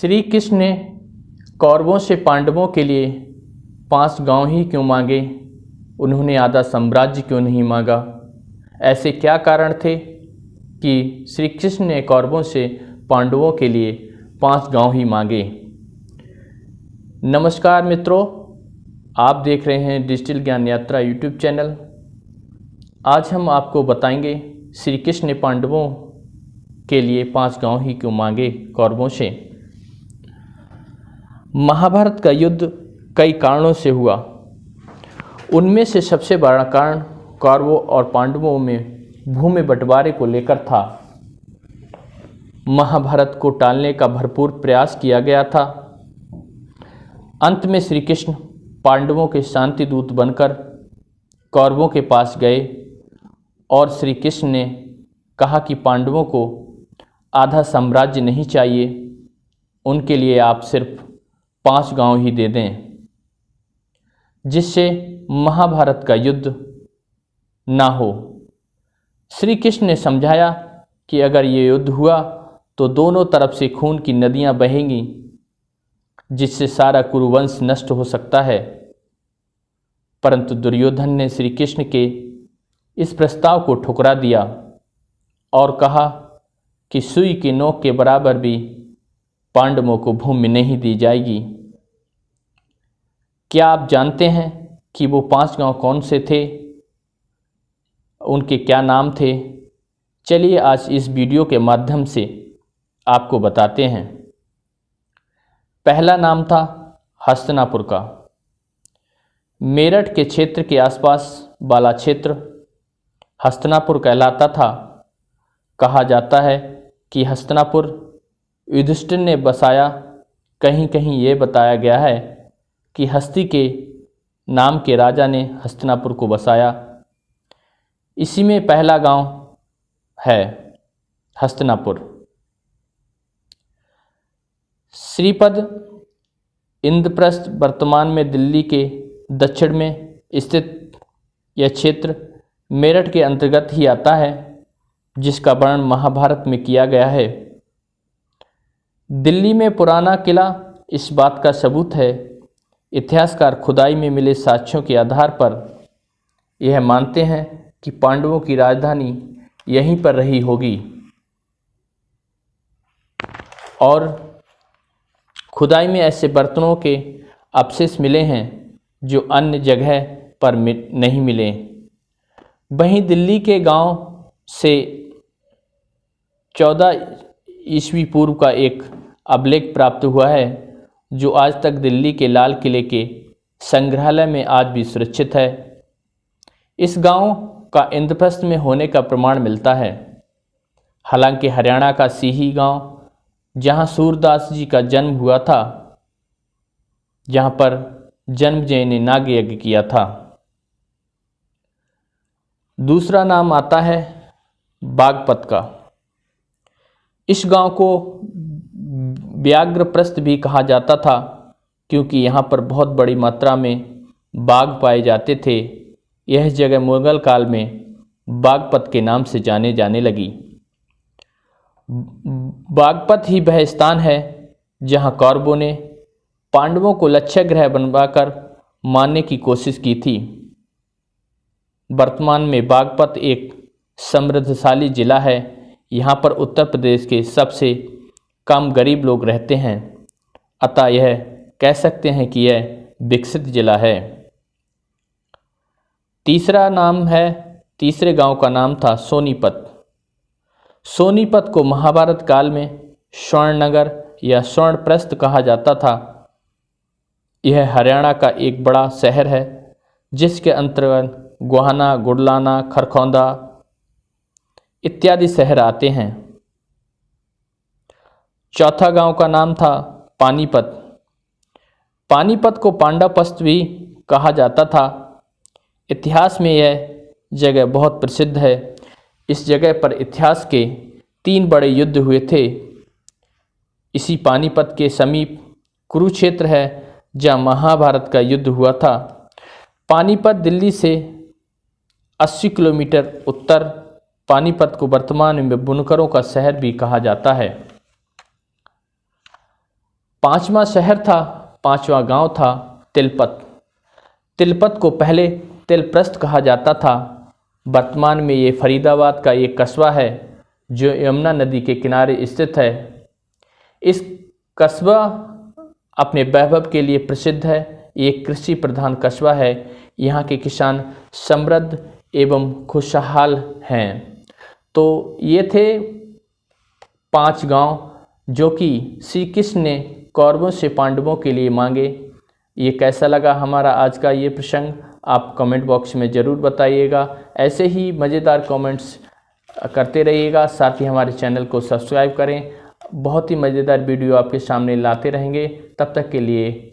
श्री कृष्ण ने कौरवों से पांडवों के लिए 5 गांव ही क्यों मांगे? उन्होंने आधा साम्राज्य क्यों नहीं मांगा? ऐसे क्या कारण थे कि श्री कृष्ण ने कौरवों से पांडवों के लिए 5 गांव ही मांगे? नमस्कार मित्रों, आप देख रहे हैं डिजिटल ज्ञान यात्रा यूट्यूब चैनल। आज हम आपको बताएंगे श्री कृष्ण ने पांडवों के लिए 5 गांव ही क्यों मांगे कौरवों से। महाभारत का युद्ध कई कारणों से हुआ। उनमें से सबसे बड़ा कारण कौरवों और पांडवों में भूमि बंटवारे को लेकर था। महाभारत को टालने का भरपूर प्रयास किया गया था। अंत में श्री कृष्ण पांडवों के शांति दूत बनकर कौरवों के पास गए और श्री कृष्ण ने कहा कि पांडवों को आधा साम्राज्य नहीं चाहिए, उनके लिए आप सिर्फ 5 गांव ही दे दें, जिससे महाभारत का युद्ध ना हो। श्री कृष्ण ने समझाया कि अगर ये युद्ध हुआ तो दोनों तरफ से खून की नदियां बहेंगी, जिससे सारा कुरुवंश नष्ट हो सकता है। परंतु दुर्योधन ने श्री कृष्ण के इस प्रस्ताव को ठुकरा दिया और कहा कि सुई की नोक के बराबर भी पांडवों को भूमि नहीं दी जाएगी। क्या आप जानते हैं कि वो 5 गांव कौन से थे? उनके क्या नाम थे? चलिए आज इस वीडियो के माध्यम से आपको बताते हैं। पहला नाम था हस्तिनापुर का। मेरठ के क्षेत्र के आसपास वाला क्षेत्र हस्तिनापुर कहलाता था। कहा जाता है कि हस्तिनापुर युधिष्ठिर ने बसाया। कहीं कहीं ये बताया गया है कि हस्ती के नाम के राजा ने हस्तिनापुर को बसाया। इसी में पहला गांव है हस्तिनापुर। श्रीपद इंद्रप्रस्थ वर्तमान में दिल्ली के दक्षिण में स्थित यह क्षेत्र मेरठ के अंतर्गत ही आता है, जिसका वर्णन महाभारत में किया गया है। दिल्ली में पुराना किला इस बात का सबूत है। इतिहासकार खुदाई में मिले साक्ष्यों के आधार पर यह मानते हैं कि पांडवों की राजधानी यहीं पर रही होगी और खुदाई में ऐसे बर्तनों के अवशेष मिले हैं जो अन्य जगह पर नहीं मिले। वहीं दिल्ली के गांव से 14 ईस्वी पूर्व का एक अभिलेख प्राप्त हुआ है, जो आज तक दिल्ली के लाल किले के संग्रहालय में आज भी सुरक्षित है। इस गांव का इंद्रप्रस्थ में होने का प्रमाण मिलता है। हालांकि हरियाणा का सीही गांव, जहां सूरदास जी का जन्म हुआ था, जहां पर जन्मजय ने नाग यज्ञ किया था। दूसरा नाम आता है बागपत का। इस गांव को व्याघ्रप्रस्थ भी कहा जाता था, क्योंकि यहाँ पर बहुत बड़ी मात्रा में बाघ पाए जाते थे। यह जगह मुगल काल में बागपत के नाम से जाने लगी। बागपत ही वह स्थान है जहाँ कौरवों ने पांडवों को लक्ष्य ग्रह बनवाकर मारने की कोशिश की थी। वर्तमान में बागपत एक समृद्धशाली जिला है। यहाँ पर उत्तर प्रदेश के सबसे कम गरीब लोग रहते हैं, अतः यह कह सकते हैं कि यह विकसित जिला है। तीसरे गांव का नाम था सोनीपत। सोनीपत को महाभारत काल में स्वर्णनगर या स्वर्णप्रस्थ कहा जाता था। यह हरियाणा का एक बड़ा शहर है, जिसके अंतर्गत गोहाना, गुडलाना, खरखौंदा इत्यादि शहर आते हैं। चौथा गांव का नाम था पानीपत। पानीपत को पांडवप्रस्थ भी कहा जाता था। इतिहास में यह जगह बहुत प्रसिद्ध है। इस जगह पर इतिहास के 3 बड़े युद्ध हुए थे। इसी पानीपत के समीप कुरुक्षेत्र है, जहाँ महाभारत का युद्ध हुआ था। पानीपत दिल्ली से 80 किलोमीटर उत्तर। पानीपत को वर्तमान में बुनकरों का शहर भी कहा जाता है। पांचवा शहर था, पांचवा गांव था तिलपत। तिलपत को पहले तिलप्रस्थ कहा जाता था। वर्तमान में ये फरीदाबाद का एक कस्बा है जो यमुना नदी के किनारे स्थित है। इस कस्बा अपने वैभव के लिए प्रसिद्ध है। एक कृषि प्रधान कस्बा है। यहाँ के किसान समृद्ध एवं खुशहाल हैं। तो ये थे 5 गांव जो कि श्री कृष्ण ने कौरवों से पांडवों के लिए मांगे। ये कैसा लगा हमारा आज का ये प्रसंग, आप कमेंट बॉक्स में ज़रूर बताइएगा। ऐसे ही मज़ेदार कमेंट्स करते रहिएगा, साथ ही हमारे चैनल को सब्सक्राइब करें। बहुत ही मज़ेदार वीडियो आपके सामने लाते रहेंगे। तब तक के लिए